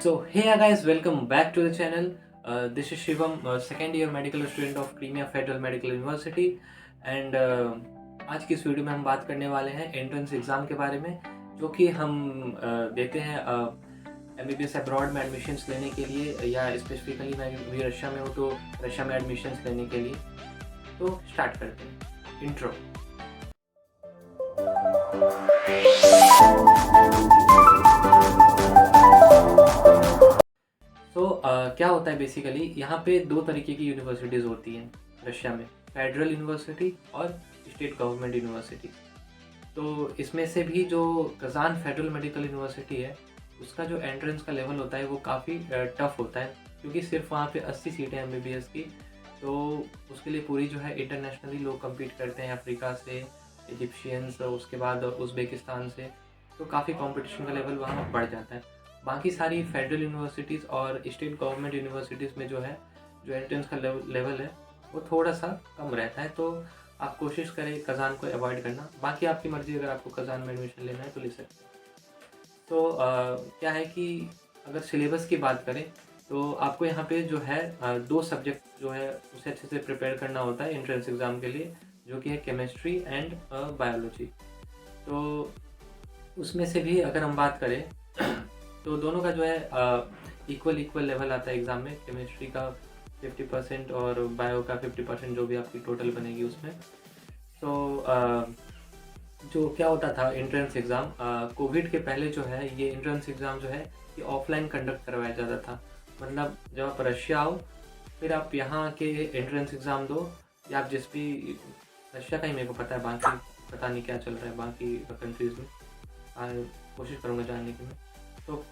Hey guys, welcome back to the channel. This is Shivam, second year medical student of Crimea Federal Medical University and आज की इस video में हम बात करने वाले हैं एंट्रेंस एग्ज़ाम के बारे में जो कि हम देते हैं MBBS अब्रॉड में एडमिशन्स लेने के लिए या स्पेसिफिकली मैं भी रशिया में हूँ तो रशिया में एडमिशन्स लेने के लिए। तो स्टार्ट करते हैं। इंट्रो। क्या होता है बेसिकली यहाँ पे दो तरीके की यूनिवर्सिटीज़ होती हैं रशिया में, फेडरल यूनिवर्सिटी और स्टेट गवर्नमेंट यूनिवर्सिटी। तो इसमें से भी जो कज़ान फेडरल मेडिकल यूनिवर्सिटी है उसका जो एंट्रेंस का लेवल होता है वो काफ़ी टफ होता है क्योंकि सिर्फ वहाँ पे 80 सीटें MBBS की। तो उसके लिए पूरी जो है इंटरनेशनली लोग कम्पीट करते हैं, अफ्रीका से, इजिप्शियंस, उसके बाद उज़्बेकिस्तान से। तो काफ़ी कंपटीशन का लेवल वहाँ बढ़ जाता है। बाकी सारी फेडरल यूनिवर्सिटीज़ और स्टेट गवर्नमेंट यूनिवर्सिटीज़ में जो है जो एंट्रेंस का लेवल है वो थोड़ा सा कम रहता है। तो आप कोशिश करें कज़ान को अवॉइड करना। बाकी आपकी मर्ज़ी, अगर आपको कज़ान में एडमिशन लेना है तो ले सकते हैं। तो क्या है कि अगर सिलेबस की बात करें तो आपको यहाँ पे जो है दो सब्जेक्ट जो है उसे अच्छे से प्रिपेयर करना होता है एंट्रेंस एग्ज़ाम के लिए, जो कि है केमिस्ट्री एंड बायोलॉजी। तो उसमें से भी अगर हम बात करें तो दोनों का जो है इक्वल लेवल आता है एग्ज़ाम में। केमिस्ट्री का 50% और बायो का 50% जो भी आपकी टोटल बनेगी उसमें। तो जो क्या होता था एंट्रेंस एग्ज़ाम, कोविड के पहले जो है ये एंट्रेंस एग्ज़ाम जो है ये ऑफलाइन कंडक्ट करवाया जाता था। मतलब जब आप रशिया आओ फिर आप यहाँ के एंट्रेंस एग्ज़ाम दो, या आप जिस भी रशिया का ही मेरे को पता है, बाकी पता नहीं क्या चल रहा है बाकी कंट्रीज़ में, कोशिश करूँगा जानने की मैं। तो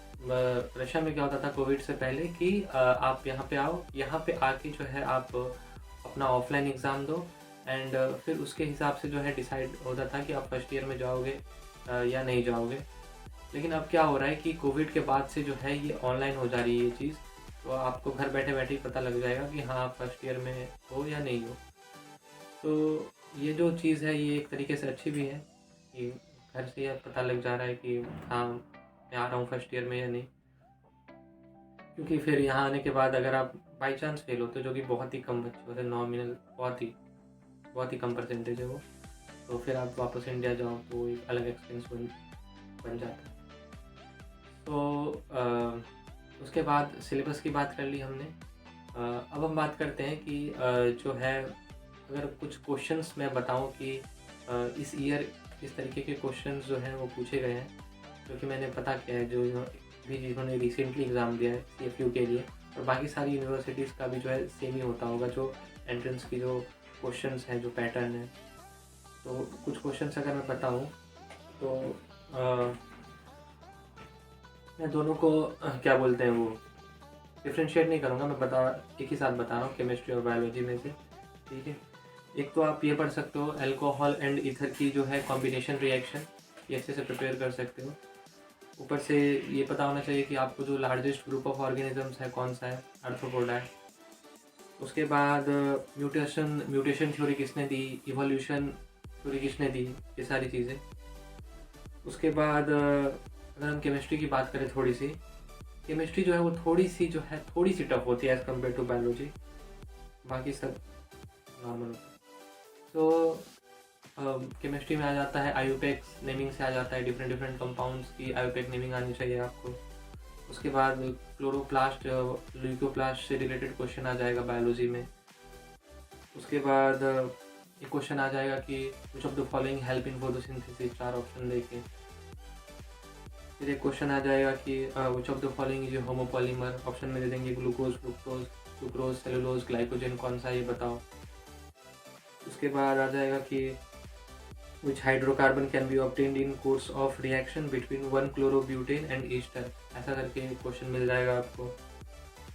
रशिया में क्या होता था कोविड से पहले कि आप यहाँ पे आओ, यहाँ पे आके जो है आप अपना ऑफलाइन एग्ज़ाम दो एंड फिर उसके हिसाब से जो है डिसाइड होता था कि आप फर्स्ट ईयर में जाओगे या नहीं जाओगे। लेकिन अब क्या हो रहा है कि कोविड के बाद से जो है ये ऑनलाइन हो जा रही है ये चीज़। तो आपको घर बैठे बैठे ही पता लग जाएगा कि हाँ आप फर्स्ट ईयर में हो या नहीं हो। तो ये जो चीज़ है ये एक तरीके से अच्छी भी है कि घर से यह पता लग जा रहा है कि हाँ मैं आ रहा हूँ फर्स्ट ईयर में या नहीं। क्योंकि फिर यहाँ आने के बाद अगर आप बाई चांस फेल होते हो, जो कि बहुत ही कम बच्चे होते हैं, नॉमिनल बहुत ही कम परसेंटेज है वो, तो फिर आप वापस इंडिया जाओ तो एक अलग एक्सपीरियंस बन जाता है। तो उसके बाद सिलेबस की बात कर ली हमने। अब हम बात करते हैं कि जो है अगर कुछ क्वेश्चंस मैं बताऊं कि इस ईयर इस तरीके के क्वेश्चंस जो हैं वो पूछे गए हैं, जो कि मैंने पता किया है, जो भी जिन्होंने रिसेंटली एग्ज़ाम दिया है CFU के लिए, और बाकी सारी यूनिवर्सिटीज़ का भी जो है सेम ही होता होगा जो एंट्रेंस की जो क्वेश्चंस हैं, जो पैटर्न है। तो कुछ क्वेश्चंस अगर मैं बताऊं तो मैं दोनों को क्या बोलते हैं वो डिफ्रेंशिएट नहीं करूँगा, मैं एक ही साथ बता रहा हूँ केमिस्ट्री और बायोलॉजी में से। ठीक है, एक तो आप ये पढ़ सकते हो अल्कोहल एंड ईथर की जो है कॉम्बिनेशन रिएक्शन, ये अच्छे से प्रिपेयर कर सकते हो। ऊपर से ये पता होना चाहिए कि आपको जो लार्जेस्ट ग्रुप ऑफ ऑर्गेनिजम्स है कौन सा है, आर्थ्रोपोडा है। उसके बाद म्यूटेशन थ्योरी किसने दी, इवोल्यूशन थ्योरी किसने दी, ये सारी चीज़ें। उसके बाद अगर हम केमिस्ट्री की बात करें, थोड़ी सी केमिस्ट्री जो है वो थोड़ी सी टफ होती है एज़ कम्पेयर टू बायोलॉजी, बाकी सब नॉर्मल होता है। तो केमिस्ट्री में आ जाता है आयुपेक्स नेमिंग से आ जाता है, डिफरेंट कंपाउंड्स की आयुपेक नेमिंग आनी चाहिए आपको। उसके बाद क्लोरोप्लास्ट ल्यूकोप्लास्ट से रिलेटेड क्वेश्चन आ जाएगा बायोलॉजी में। उसके बाद एक क्वेश्चन आ जाएगा कि which of the following help in photosynthesis, 4 option देके। फिर एक क्वेश्चन आ जाएगा कि which of the following is homopolymer, option में दे देंगे glucose, fructose, sucrose, cellulose, glycogen, कौन सा ये बताओ। उसके बाद आ जाएगा कि which hydrocarbon can be obtained in course of reaction between 1-chlorobutane and ester, ऐसा करके क्वेश्चन मिल जाएगा आपको।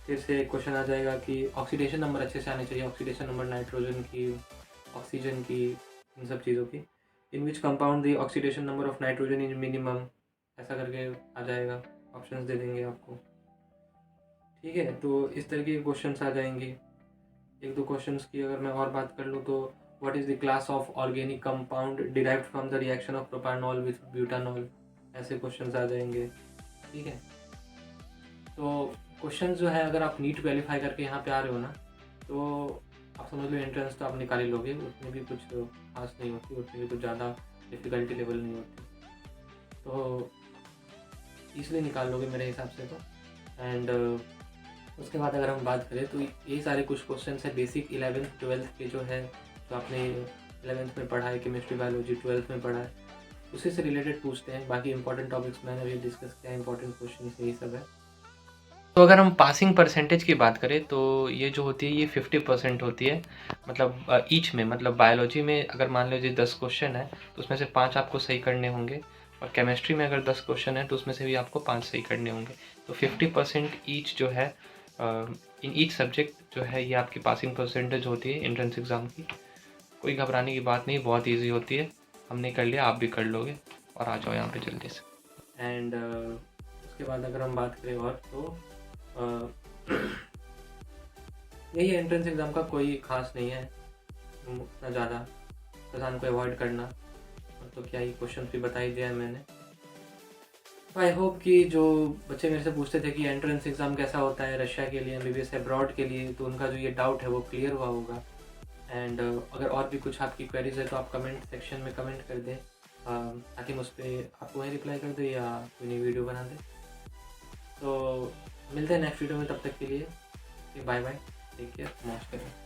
फिर से एक क्वेश्चन आ जाएगा कि ऑक्सीडेशन नंबर अच्छे से आने चाहिए, ऑक्सीडेशन नंबर नाइट्रोजन की, ऑक्सीजन की, इन सब चीज़ों की। In which compound the oxidation number of nitrogen is minimum, ऐसा करके आ जाएगा, ऑप्शंस दे देंगे आपको। ठीक है, तो इस तरीके के क्वेश्चंस आ जाएंगे। एक दो क्वेश्चंस की अगर मैं और बात कर लूँ तो what is the class of organic compound derived from the reaction of propanol with butanol, ऐसे क्वेश्चंस आ जाएंगे। ठीक है, तो क्वेश्चन जो है, अगर आप नीट क्वालिफाई करके यहाँ पे आ रहे हो ना, तो आप समझ लो एंट्रेंस तो आप निकाल ही लोगे, उसमें भी कुछ खास नहीं होती, उसमें भी कुछ ज़्यादा डिफ़िकल्टी लेवल नहीं होती, तो इसलिए निकाल लोगे मेरे हिसाब से तो। एंड उसके बाद अगर हम बात करें तो ये सारे कुछ क्वेश्चन है बेसिक 11th 12th के जो है, तो आपने 11th में पढ़ा है, केमिस्ट्री बायोलॉजी 12th में पढ़ा है, उसी से रिलेटेड पूछते हैं। बाकी इंपॉर्टेंट टॉपिक्स मैंने अभी डिस्कस किया, इंपॉर्टेंट क्वेश्चन यही सब है। तो अगर हम पासिंग परसेंटेज की बात करें तो ये जो होती है ये 50% होती है, मतलब ईच में, मतलब बायोलॉजी में अगर मान लीजिए 10 क्वेश्चन है तो उसमें से 5 आपको सही करने होंगे, और केमिस्ट्री में अगर 10 क्वेश्चन है तो उसमें से भी आपको 5 सही करने होंगे। तो 50% ईच जो है इन ईच सब्जेक्ट जो है ये आपकी पासिंग परसेंटेज होती है एंट्रेंस एग्ज़ाम की। कोई घबराने की बात नहीं, बहुत ईजी होती है, हमने कर लिया, आप भी कर लोगे, और आ जाओ यहाँ पे जल्दी से। एंड उसके बाद अगर हम बात करें और तो यही एंट्रेंस एग्ज़ाम का कोई ख़ास नहीं है उतना ज़्यादा, कज़ान को अवॉइड करना, तो क्या ही क्वेश्चन भी बता ही दिया है मैंने। आई होप कि जो बच्चे मेरे से पूछते थे कि एंट्रेंस एग्ज़ाम कैसा होता है रशिया के लिए, एमबीबीएस अब्रॉड के लिए, तो उनका जो ये डाउट है वो क्लियर हुआ होगा। एंड अगर और भी कुछ आपकी क्वेरीज है तो आप कमेंट सेक्शन में कमेंट कर दें, ताकि हम उस पर आपको वहीं रिप्लाई कर दें या कोई नई वीडियो बना दें। तो मिलते हैं नेक्स्ट वीडियो में, तब तक के लिए बाय बाय, टेक केयर, मौज करें।